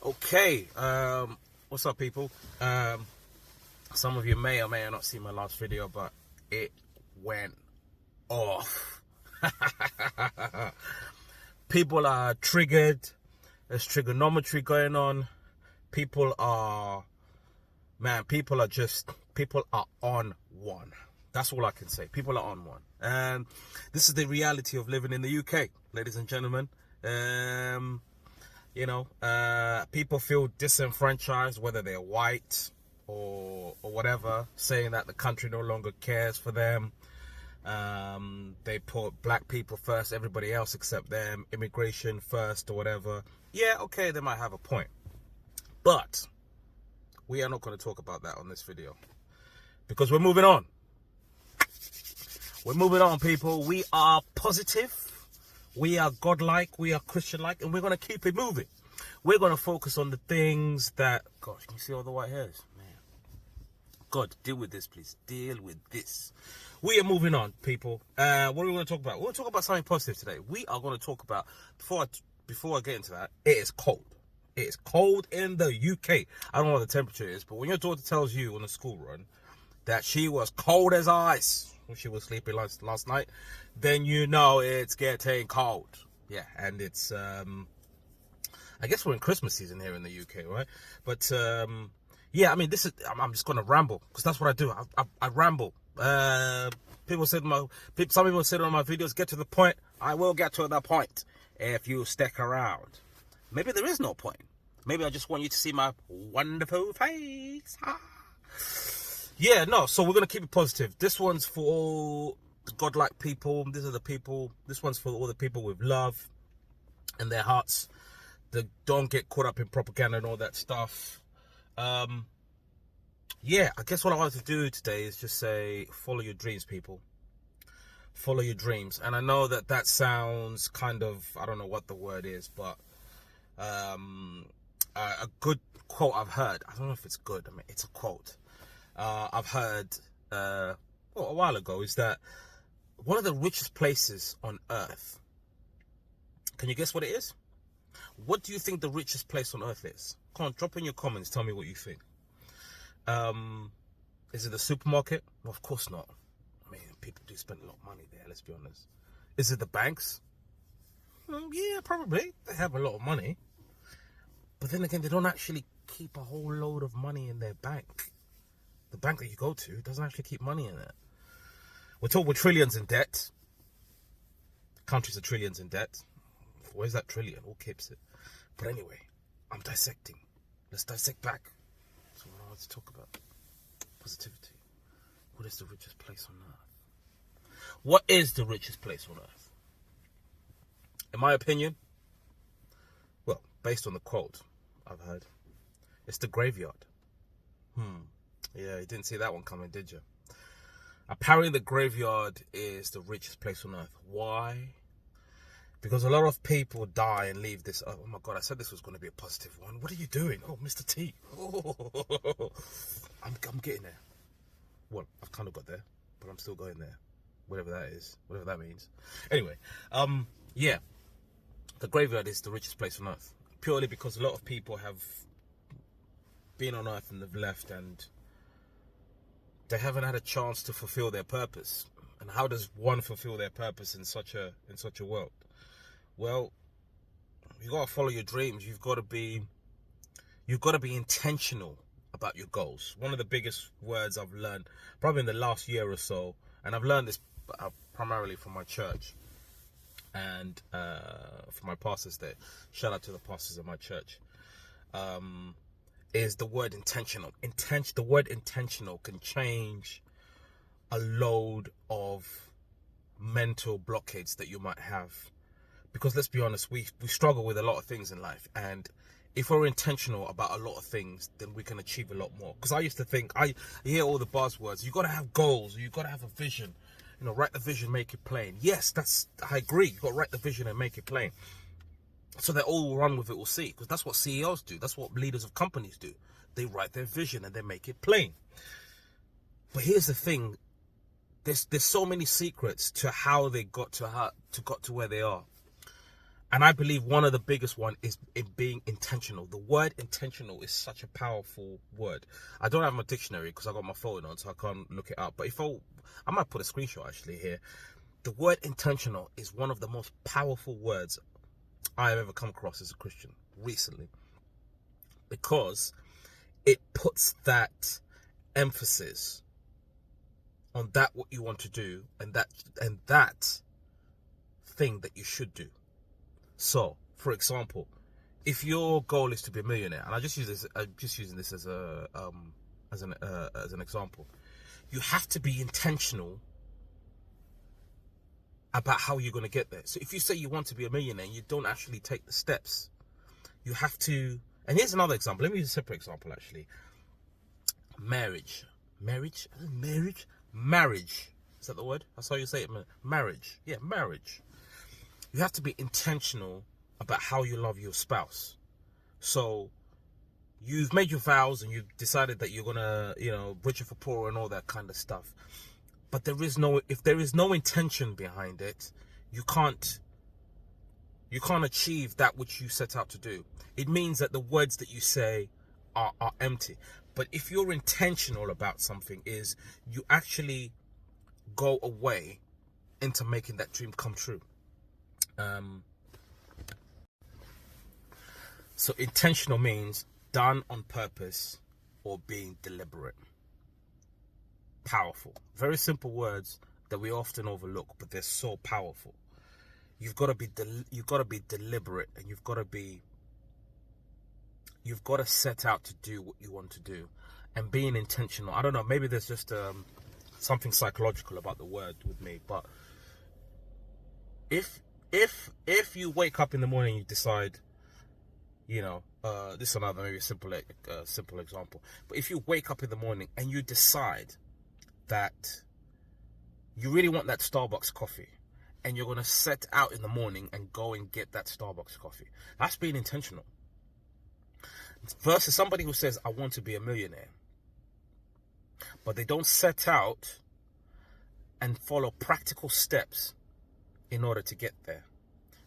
Okay, what's up, people? Some of you may or may not see my last video, but it went off. People are triggered. There's trigonometry going on. People are on one. That's all I can say. People are on one. And this is the reality of living in the UK, ladies and gentlemen. People feel disenfranchised, whether they're white or whatever, saying that the country no longer cares for them. They put black people first, everybody else except them, immigration first or whatever. Yeah, okay, they might have a point. But we are not going to talk about that on this video, because we're moving on. We're moving on, people. We are positive. We are godlike, we are Christian-like, and we're going to keep it moving. We're going to focus on the things that... Gosh, can you see all the white hairs? Man. God, deal with this, please. Deal with this. We are moving on, people. What are we going to talk about? We're going to talk about something positive today. We are going to talk about... Before I get into that, it is cold. It is cold in the UK. I don't know what the temperature is, but when your daughter tells you on a school run that she was cold as ice when she was sleeping last night, then you know it's getting cold. Yeah, and it's I guess we're in Christmas season here in the UK, right? But yeah, I mean, I'm just gonna ramble, because that's what I do. I ramble. Some people said on my videos, get to the point. I will get to the point if you stick around. Maybe there is no point. Maybe I just want you to see my wonderful face. Yeah, no, so we're going to keep it positive. This one's for all the godlike people. These are the people. This one's for all the people with love in their hearts that don't get caught up in propaganda and all that stuff. Yeah, I guess what I wanted to do today is just say, follow your dreams, people. Follow your dreams. And I know that sounds kind of, I don't know what the word is, but a good quote I've heard. I don't know if it's good. I mean, it's a quote. I've heard a while ago, is that one of the richest places on earth, can you guess what it is? What do you think the richest place on earth is? Come on, drop in your comments, tell me what you think. Is it the supermarket? Well, of course not. I mean, people do spend a lot of money there, let's be honest. Is it the banks? Yeah, probably. They have a lot of money. But then again, they don't actually keep a whole load of money in their bank. The bank that you go to doesn't actually keep money in it. We're talking with trillions in debt. Countries are trillions in debt. Where's that trillion? Who keeps it? But anyway, I'm dissecting. Let's dissect back. That's what I want to talk about. Positivity. What is the richest place on earth? What is the richest place on earth? In my opinion, well, based on the quote I've heard, it's the graveyard. Yeah, you didn't see that one coming, did you? Apparently the graveyard is the richest place on earth. Why? Because a lot of people die and leave this earth. Oh my God, I said this was going to be a positive one. What are you doing? Oh, Mr. T. Oh, I'm getting there. Well, I've kind of got there, but I'm still going there. Whatever that is, whatever that means. Anyway, yeah, the graveyard is the richest place on earth. Purely because a lot of people have been on earth and they've left, and they haven't had a chance to fulfill their purpose. And how does one fulfill their purpose in such a world? Well, you gotta follow your dreams. You've got to be intentional about your goals. One of the biggest words I've learned probably in the last year or so, and I've learned this primarily from my church and from my pastors there. Shout out to the pastors of my church. Is the word intentional. The word intentional can change a load of mental blockades that you might have. Because let's be honest, we struggle with a lot of things in life. And if we're intentional about a lot of things, then we can achieve a lot more. Because I used to think, I hear all the buzzwords. You got to have goals. You got to have a vision. You know, write the vision, make it plain. Yes, I agree. You got to write the vision and make it plain, so that all who run with it will see. Because that's what CEOs do. That's what leaders of companies do. They write their vision and they make it plain. But here's the thing. There's so many secrets to how they got to where they are. And I believe one of the biggest one is it being intentional. The word intentional is such a powerful word. I don't have my dictionary because I got my phone on, so I can't look it up. But I might put a screenshot actually here. The word intentional is one of the most powerful words I have ever come across as a Christian recently, because it puts that emphasis on that what you want to do, and that thing that you should do. So, for example, if your goal is to be a millionaire, and I'm just using this as an example, you have to be intentional about how you're going to get there. So if you say you want to be a millionaire and you don't actually take the steps, you have to. And here's another example. Let me use a separate example actually. Marriage. Is that the word? That's how you say it, man. Marriage. Yeah, marriage. You have to be intentional about how you love your spouse. So you've made your vows and you've decided that you're gonna, richer for poor and all that kind of stuff. But if there is no intention behind it, you can't achieve that which you set out to do. It means that the words that you say are empty. But if you're intentional about something, is you actually go away into making that dream come true. So intentional means done on purpose or being deliberate. Powerful. Very simple words that we often overlook, but they're so powerful. You've got to be deliberate, and you've got to set out to do what you want to do, and being intentional. I don't know, maybe there's just something psychological about the word with me, but if you wake up in the morning, you decide, this is another maybe simple example, but if you wake up in the morning and you decide that you really want that Starbucks coffee, and you're going to set out in the morning and go and get that Starbucks coffee, that's being intentional. Versus somebody who says, I want to be a millionaire, but they don't set out and follow practical steps in order to get there,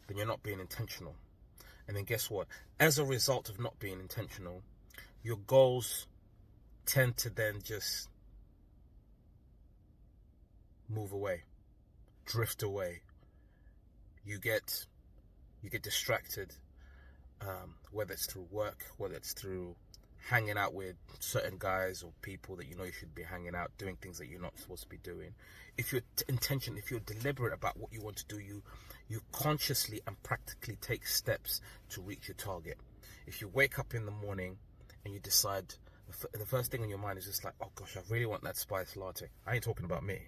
then you're not being intentional. And then guess what? As a result of not being intentional, your goals tend to then just move away, drift away. You get distracted, whether it's through work, whether it's through hanging out with certain guys or people that you should be hanging out, doing things that you're not supposed to be doing. If you're deliberate about what you want to do, you consciously and practically take steps to reach your target. If you wake up in the morning and you decide, the first thing on your mind is just like, oh gosh, I really want that spice latte. I ain't talking about me.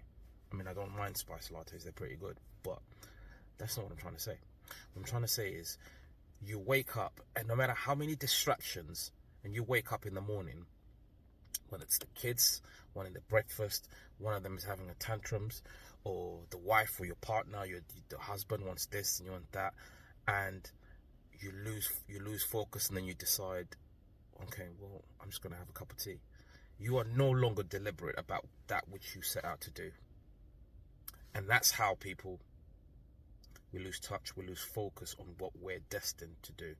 I mean, I don't mind spice lattes, they're pretty good, but that's not what I'm trying to say. What I'm trying to say is, you wake up, and no matter how many distractions, and you wake up in the morning, whether it's the kids wanting the breakfast, one of them is having a tantrums, or the wife or your partner, the husband wants this and you want that, and you lose focus, and then you decide, okay, well, I'm just going to have a cup of tea. You are no longer deliberate about that which you set out to do. And that's how we lose touch, we lose focus on what we're destined to do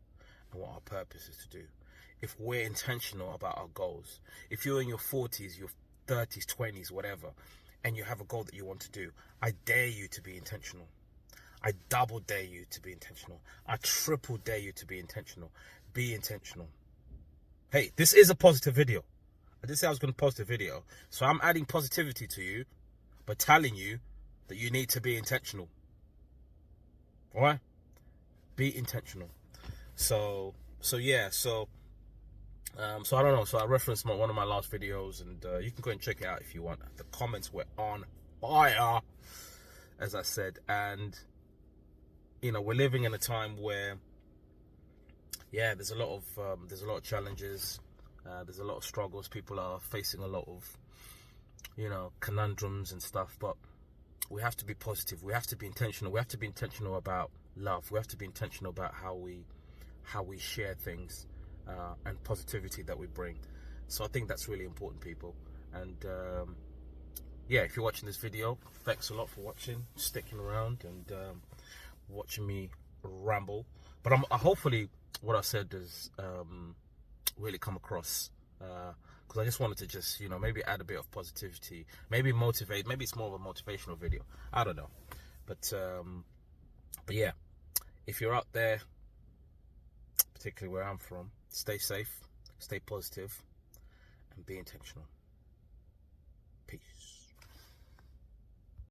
and what our purpose is to do. If we're intentional about our goals, if you're in your 40s, your 30s, 20s, whatever, and you have a goal that you want to do, I dare you to be intentional. I double dare you to be intentional. I triple dare you to be intentional. Be intentional. Hey, this is a positive video. I did say I was going to post a video. So I'm adding positivity to you by telling you that you need to be intentional. Alright? Be intentional. So I don't know. So I referenced one of my last videos, and you can go and check it out if you want. The comments were on fire, as I said. And we're living in a time where, there's a lot of challenges. There's a lot of struggles. People are facing a lot of, conundrums and stuff. But we have to be positive. We have to be intentional. We have to be intentional about love. We have to be intentional about how we share things, and positivity that we bring. So I think that's really important, people. And if you're watching this video, thanks a lot for watching, sticking around, and watching me ramble, but hopefully what I said is really come across, because I just wanted to just, you know, maybe add a bit of positivity, maybe motivate, maybe it's more of a motivational video, I don't know, but yeah, if you're out there, particularly where I'm from, stay safe, stay positive, and be intentional.